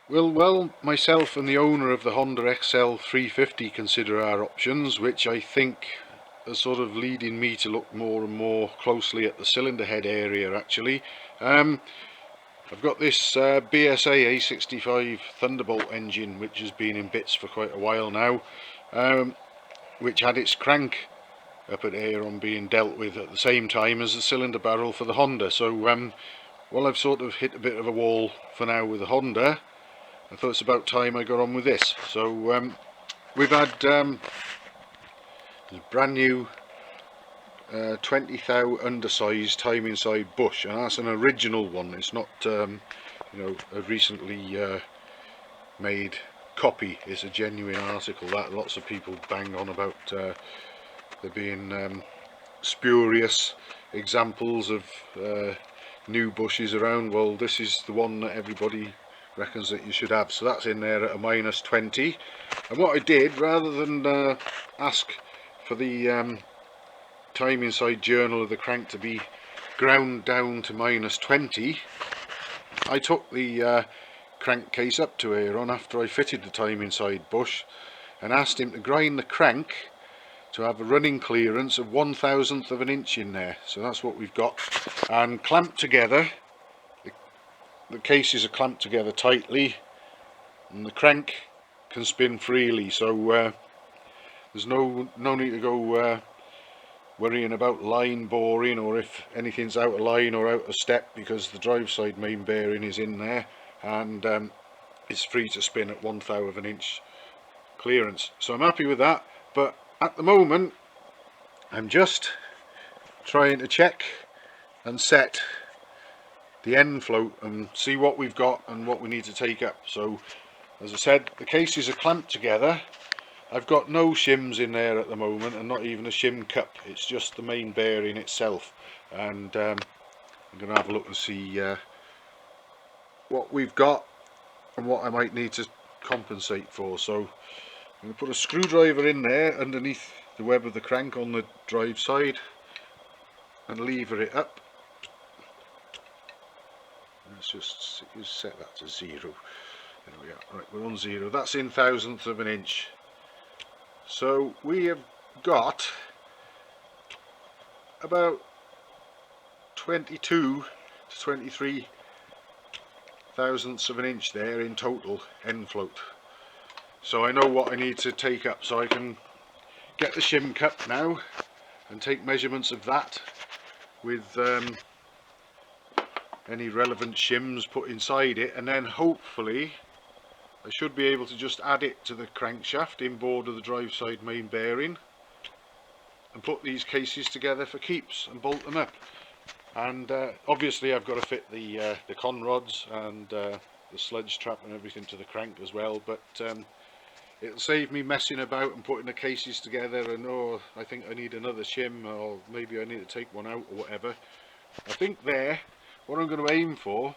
Well, myself and the owner of the Honda XL 350 consider our options, which I think are sort of leading me to look more and more closely at the cylinder head area actually. I've got this BSA A65 Thunderbolt engine, which has been in bits for quite a while now, which had its crank up at Aeron being dealt with at the same time as the cylinder barrel for the Honda. So while I've sort of hit a bit of a wall for now with the Honda, I thought it's about time I got on with this. So we've had a brand new 20 thou undersized time inside bush, and that's an original one. It's not a recently made copy. It's a genuine article. That lots of people bang on about there being spurious examples of new bushes around. Well, this is the one that everybody reckons that you should have, so that's in there at a -20. And what I did, rather than ask for the time inside journal of the crank to be ground down to -20, I took the crankcase up to Aeron after I fitted the time inside bush and asked him to grind the crank to have a running clearance of 1/1000th of an inch in there. So that's what we've got, and clamped together. The cases are clamped together tightly and the crank can spin freely, so there's no need to go worrying about line boring or if anything's out of line or out of step, because the drive side main bearing is in there and it's free to spin at 1/1000 of an inch clearance. So I'm happy with that, but at the moment I'm just trying to check and set the end float and see what we've got and what we need to take up. So as I said, the cases are clamped together. I've got no shims in there at the moment, and not even a shim cup. It's just the main bearing itself, and I'm going to have a look and see what we've got and what I might need to compensate for. So I'm going to put a screwdriver in there underneath the web of the crank on the drive side and lever it up. Let's just set that to 0. There we are. Right, we're on 0. That's in 1/1000th of an inch. So we have got about 22 to 23 thousandths of an inch there in total end float. So I know what I need to take up, so I can get the shim cup now and take measurements of that with any relevant shims put inside it, and then hopefully I should be able to just add it to the crankshaft inboard of the drive side main bearing and put these cases together for keeps and bolt them up. And obviously I've got to fit the con rods and the sludge trap and everything to the crank as well, but it'll save me messing about and putting the cases together and I think I need another shim, or maybe I need to take one out or whatever. I think there, what I'm going to aim for,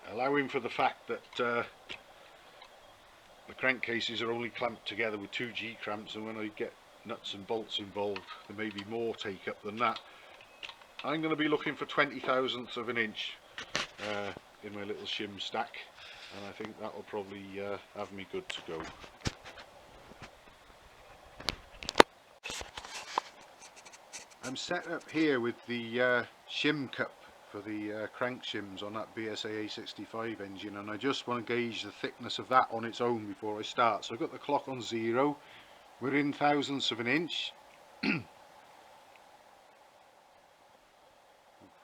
allowing for the fact that the crankcases are only clamped together with 2 G-clamps, and when I get nuts and bolts involved there may be more take up than that. I'm going to be looking for 20/1000th of an inch in my little shim stack, and I think that will probably have me good to go. I'm set up here with the shim cup for the crank shims on that BSA A65 engine, and I just want to gauge the thickness of that on its own before I start. So I've got the clock on 0, we're in 1/1000ths of an inch. Hopefully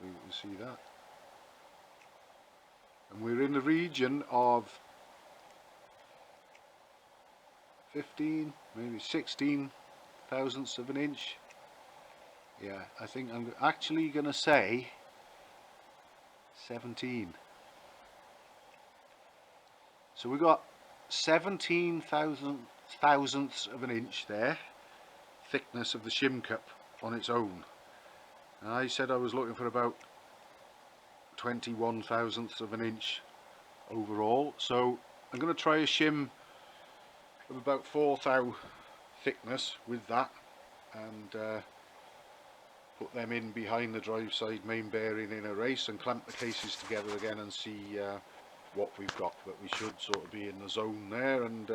you can see that, and we're in the region of 15, maybe 16 thousandths of an inch. Yeah, I think I'm actually going to say 17. So we got 17 thousandths of an inch there, thickness of the shim cup on its own. And I said I was looking for about 21 thousandths of an inch overall. So I'm going to try a shim of about 4 thou thickness with that, and put them in behind the drive side main bearing in a race and clamp the cases together again and see what we've got, but we should sort of be in the zone there. And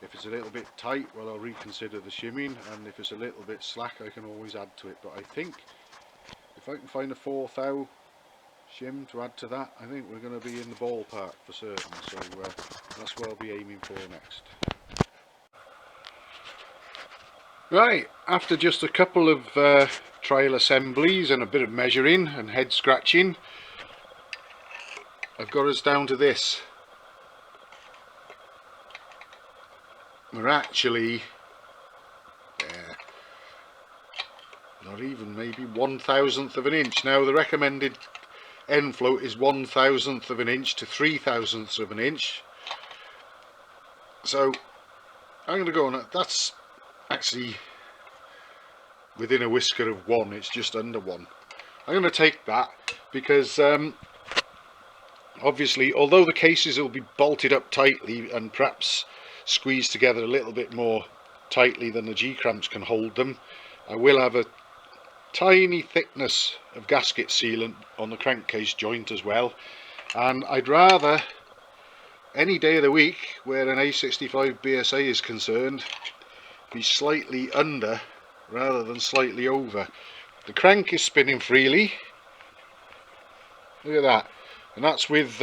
if it's a little bit tight, well, I'll reconsider the shimming, and if it's a little bit slack, I can always add to it. But I think if I can find a 4 thou shim to add to that, I think we're going to be in the ballpark for certain. So that's what I'll be aiming for next. Right, after just a couple of trial assemblies and a bit of measuring and head scratching, I've got us down to this. We're actually not even maybe 1/1000th of an inch. Now the recommended end float is 1/1000th of an inch to 3/1000ths of an inch. So I'm going to go on that. That's actually within a whisker of 1. It's just under 1. I'm going to take that because obviously, although the cases will be bolted up tightly and perhaps squeezed together a little bit more tightly than the G-clamps can hold them, I will have a tiny thickness of gasket sealant on the crankcase joint as well. And I'd rather, any day of the week where an A65 BSA is concerned, be slightly under rather than slightly over. The crank is spinning freely, look at that, and that's with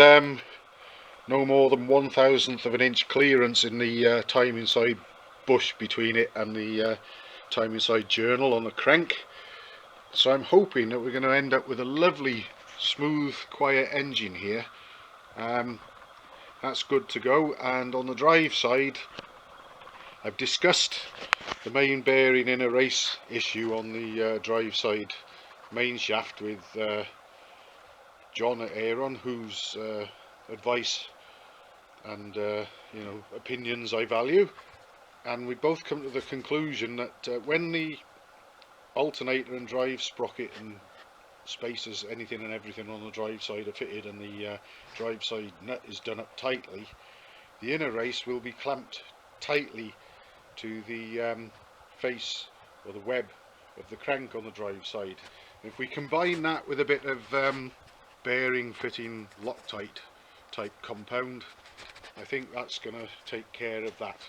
no more than 1/1000th of an inch clearance in the timing side bush between it and the timing side journal on the crank. So I'm hoping that we're going to end up with a lovely smooth quiet engine here. That's good to go. And on the drive side, I've discussed the main bearing inner race issue on the drive side main shaft with John at Aeron, whose advice and opinions I value, and we both come to the conclusion that when the alternator and drive sprocket and spacers, anything and everything on the drive side are fitted and the drive side nut is done up tightly, the inner race will be clamped tightly to the face or the web of the crank on the drive side. And if we combine that with a bit of bearing fitting Loctite type compound, I think that's going to take care of that.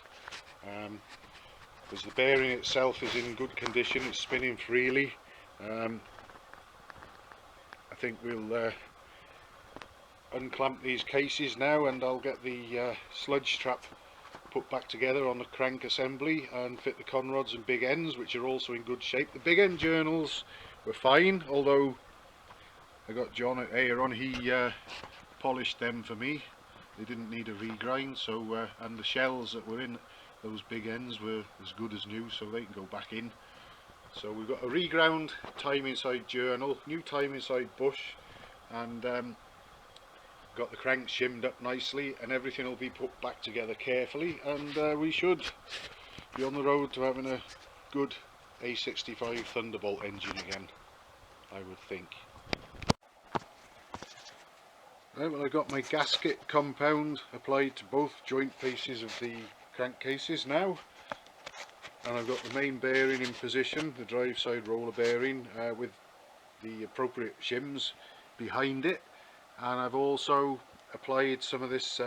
Because the bearing itself is in good condition, it's spinning freely. I think we'll unclamp these cases now, and I'll get the sludge trap put back together on the crank assembly and fit the conrods and big ends, which are also in good shape. The big end journals were fine, although I got John at Aeron, he polished them for me. They didn't need a regrind, so and the shells that were in those big ends were as good as new, so they can go back in. So we've got a reground timing side journal, new timing side bush, and got the crank shimmed up nicely, and everything will be put back together carefully, and we should be on the road to having a good A65 Thunderbolt engine again, I would think. Right, well, I got my gasket compound applied to both joint pieces of the crankcases now, and I've got the main bearing in position, the drive side roller bearing with the appropriate shims behind it, and I've also applied some of this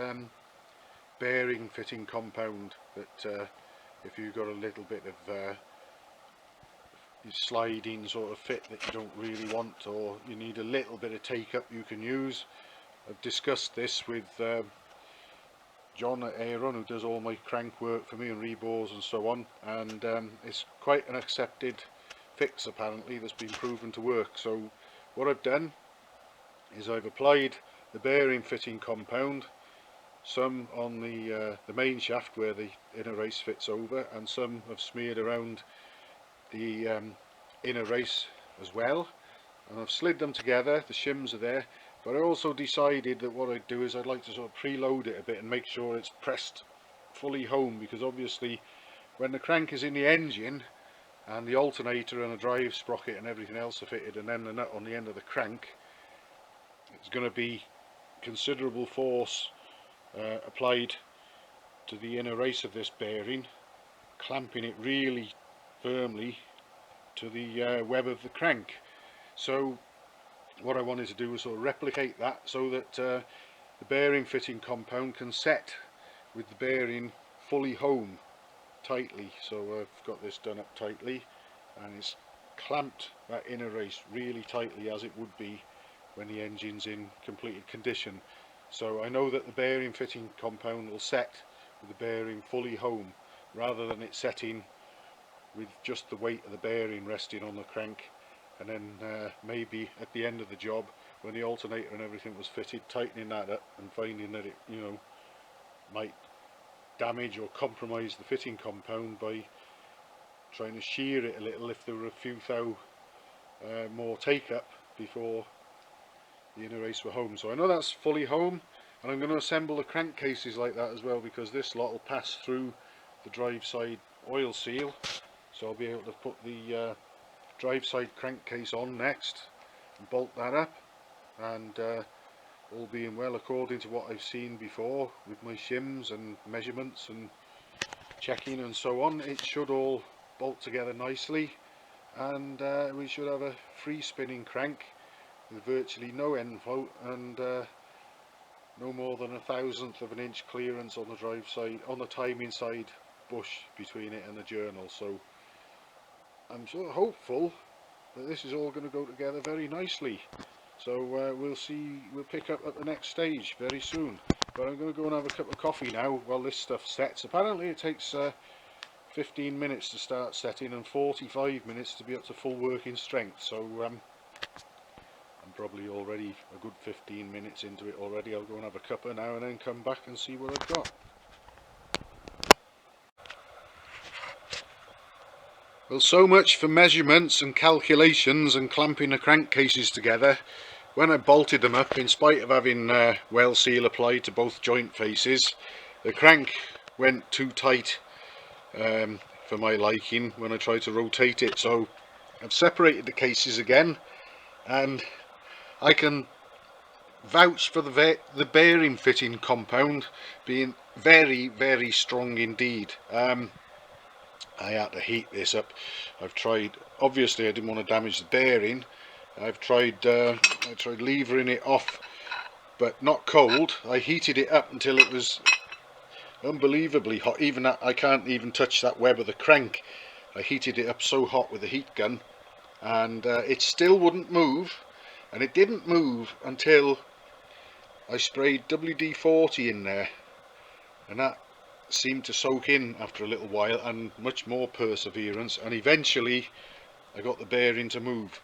bearing fitting compound that if you've got a little bit of sliding sort of fit that you don't really want, or you need a little bit of take up, you can use. I've discussed this with John at Aeron, who does all my crank work for me and rebores and so on, and it's quite an accepted fix apparently that's been proven to work. So what I've done is I've applied the bearing fitting compound, some on the main shaft where the inner race fits over, and some I've smeared around the inner race as well, and I've slid them together. The shims are there. But I also decided that what I'd do is I'd like to sort of preload it a bit and make sure it's pressed fully home, because obviously when the crank is in the engine and the alternator and the drive sprocket and everything else are fitted, and then the nut on the end of the crank, it's going to be considerable force applied to the inner race of this bearing, clamping it really firmly to the web of the crank. So what I wanted to do was sort of replicate that, so that the bearing fitting compound can set with the bearing fully home tightly. So I've got this done up tightly, and it's clamped that inner race really tightly, as it would be when the engine's in completed condition. So I know that the bearing fitting compound will set with the bearing fully home, rather than it setting with just the weight of the bearing resting on the crank, and then maybe at the end of the job, when the alternator and everything was fitted, tightening that up and finding that it, you know, might damage or compromise the fitting compound by trying to shear it a little if there were a few thou more take up before the inner race were home. So I know that's fully home, and I'm going to assemble the crankcases like that as well, because this lot will pass through the drive side oil seal, so I'll be able to put the drive side crankcase on next and bolt that up, and all being well, according to what I've seen before with my shims and measurements and checking and so on, it should all bolt together nicely, and we should have a free spinning crank with virtually no end float and no more than 1/1000th of an inch clearance on the drive side, on the timing side bush between it and the journal. So I'm sort of hopeful that this is all going to go together very nicely. So we'll see, we'll pick up at the next stage very soon. But I'm going to go and have a cup of coffee now while this stuff sets. Apparently it takes 15 minutes to start setting and 45 minutes to be up to full working strength. So I'm probably already a good 15 minutes into it already. I'll go and have a cuppa now and then come back and see what I've got. Well, so much for measurements and calculations and clamping the crankcases together. When I bolted them up, in spite of having well seal applied to both joint faces, the crank went too tight for my liking when I tried to rotate it. So I've separated the cases again, and I can vouch for the bearing fitting compound being very, very strong indeed. I had to heat this up. I've tried, obviously I didn't want to damage the bearing. I tried levering it off, but not cold. I heated it up until it was unbelievably hot. Even that, I can't even touch that web of the crank. I heated it up so hot with the heat gun, and it still wouldn't move. And it didn't move until I sprayed WD-40 in there, and that seemed to soak in after a little while, and much more perseverance, and eventually I got the bearing to move.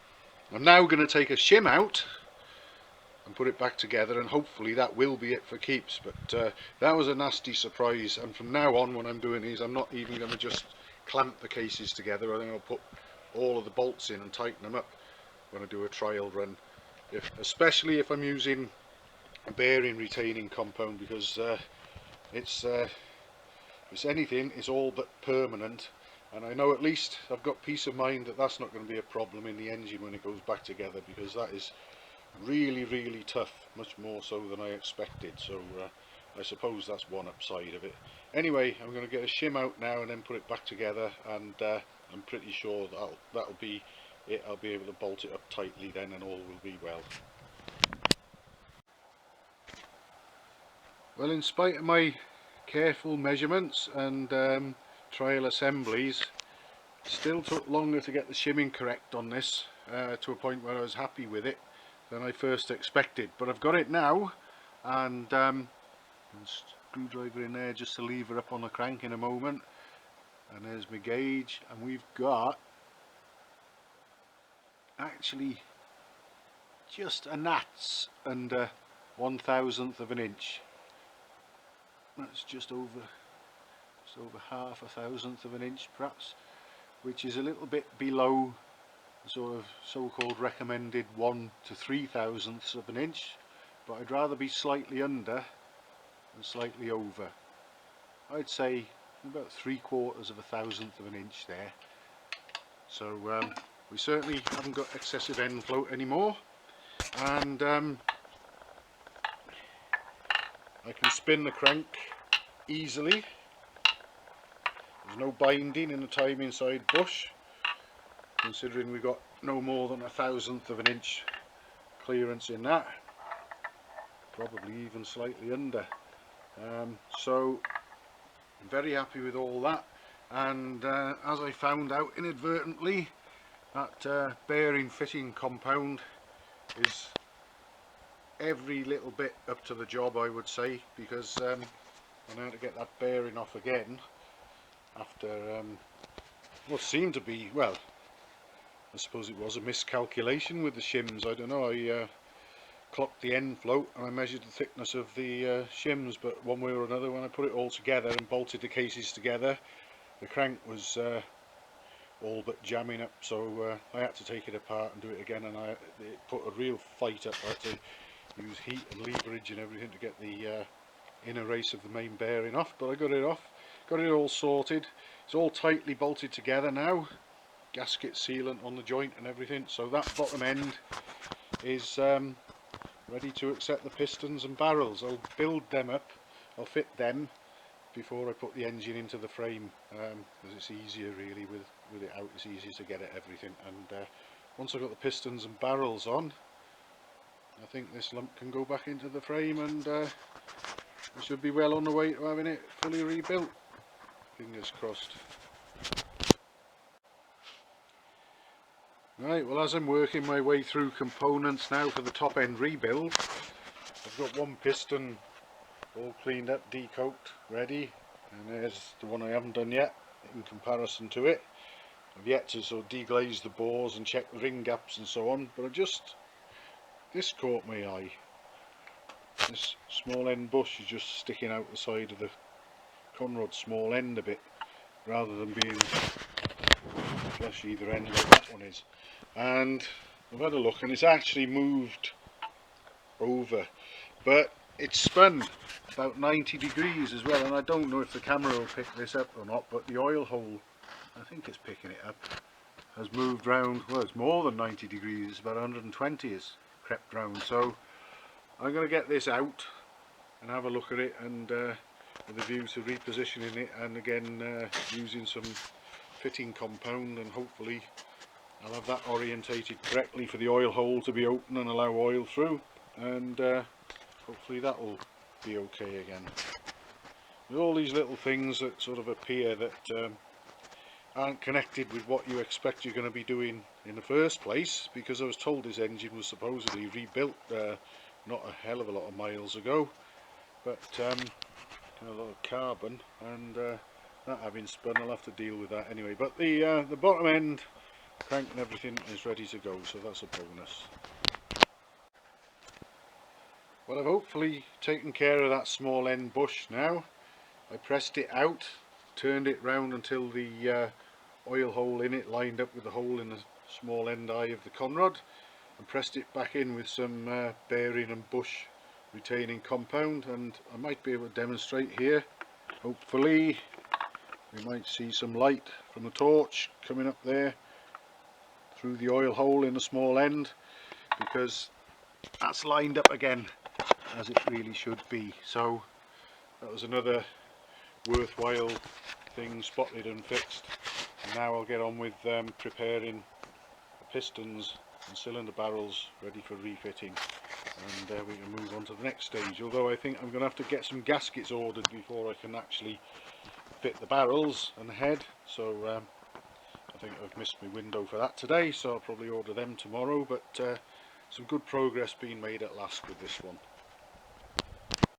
I'm now going to take a shim out and put it back together, and hopefully that will be it for keeps. But that was a nasty surprise, and from now on when I'm doing these, I'm not even going to just clamp the cases together. I think I'll put all of the bolts in and tighten them up when I do a trial run, especially if I'm using a bearing retaining compound, because it's anything, it's all but permanent, and I know at least I've got peace of mind that that's not going to be a problem in the engine when it goes back together, because that is really, really tough, much more so than I expected. So I suppose that's one upside of it. Anyway, I'm going to get a shim out now and then put it back together, and I'm pretty sure that'll be it. I'll be able to bolt it up tightly then, and all will be well. Well, in spite of my careful measurements and trial assemblies, still took longer to get the shimming correct on this, to a point where I was happy with it than I first expected. But I've got it now, and screwdriver in there just to lever up on the crank in a moment, and there's my gauge, and we've got actually just a gnat's under 1/1000th of an inch. That's just over 1/2 of an inch perhaps, which is a little bit below the sort of so-called recommended 1 to 3/1000ths of an inch, but I'd rather be slightly under than slightly over. I'd say about 3/4 of a 1/1000th of an inch there. So we certainly haven't got excessive end float anymore, and I can spin the crank easily. There's no binding in the timing side bush, considering we've got no more than 1/1000th of an inch clearance in that. probably even slightly under. So I'm very happy with all that, and as I found out inadvertently, that bearing fitting compound is every little bit up to the job, I would say, because I had to get that bearing off again after what seemed to be, well, I suppose it was a miscalculation with the shims. I don't know, I clocked the end float and I measured the thickness of the shims, but one way or another, when I put it all together and bolted the cases together, the crank was all but jamming up, so I had to take it apart and do it again, and it put a real fight up. I had to use heat and leverage and everything to get the inner race of the main bearing off, but I got it off, got it all sorted. It's all tightly bolted together now, gasket sealant on the joint and everything, so that bottom end is ready to accept the pistons and barrels. I'll build them up, I'll fit them before I put the engine into the frame, because it's easier really with it out. It's easier to get at everything, and once I've got the pistons and barrels on, I think this lump can go back into the frame, and we should be well on the way to having it fully rebuilt. Fingers crossed. Right, well, as I'm working my way through components now for the top end rebuild, I've got one piston all cleaned up, decoked, ready, and there's the one I haven't done yet in comparison to it. I've yet to sort of deglaze the bores and check the ring gaps and so on, but this caught my eye. This small end bush is just sticking out the side of the conrod small end a bit, rather than being flush either end like that one is. And I've had a look, and it's actually moved over, but it's spun about 90 degrees as well, and I don't know if the camera will pick this up or not, but the oil hole, I think it's picking it up, has moved round. Well, it's more than 90 degrees, it's about 120 has crept round, so I'm going to get this out and have a look at it, and with a view to repositioning it, and again using some fitting compound, and hopefully I'll have that orientated correctly for the oil hole to be open and allow oil through, and hopefully that will be okay again. With all these little things that sort of appear that aren't connected with what you expect you're going to be doing in the first place, because I was told this engine was supposedly rebuilt not a hell of a lot of miles ago, but kind of a lot of carbon, and that having spun, I'll have to deal with that anyway. But the bottom end crank and everything is ready to go, so that's a bonus. Well, I've hopefully taken care of that small end bush now. I pressed it out, turned it round until the oil hole in it lined up with the hole in the small end eye of the conrod, and pressed it back in with some bearing and bush retaining compound, and I might be able to demonstrate here. Hopefully we might see some light from the torch coming up there through the oil hole in the small end, because that's lined up again as it really should be. So that was another worthwhile thing spotted and fixed, and now I'll get on with preparing the pistons and cylinder barrels ready for refitting, and we can move on to the next stage, although I think I'm going to have to get some gaskets ordered before I can actually fit the barrels and the head, so I think I've missed my window for that today, so I'll probably order them tomorrow, but some good progress being made at last with this one.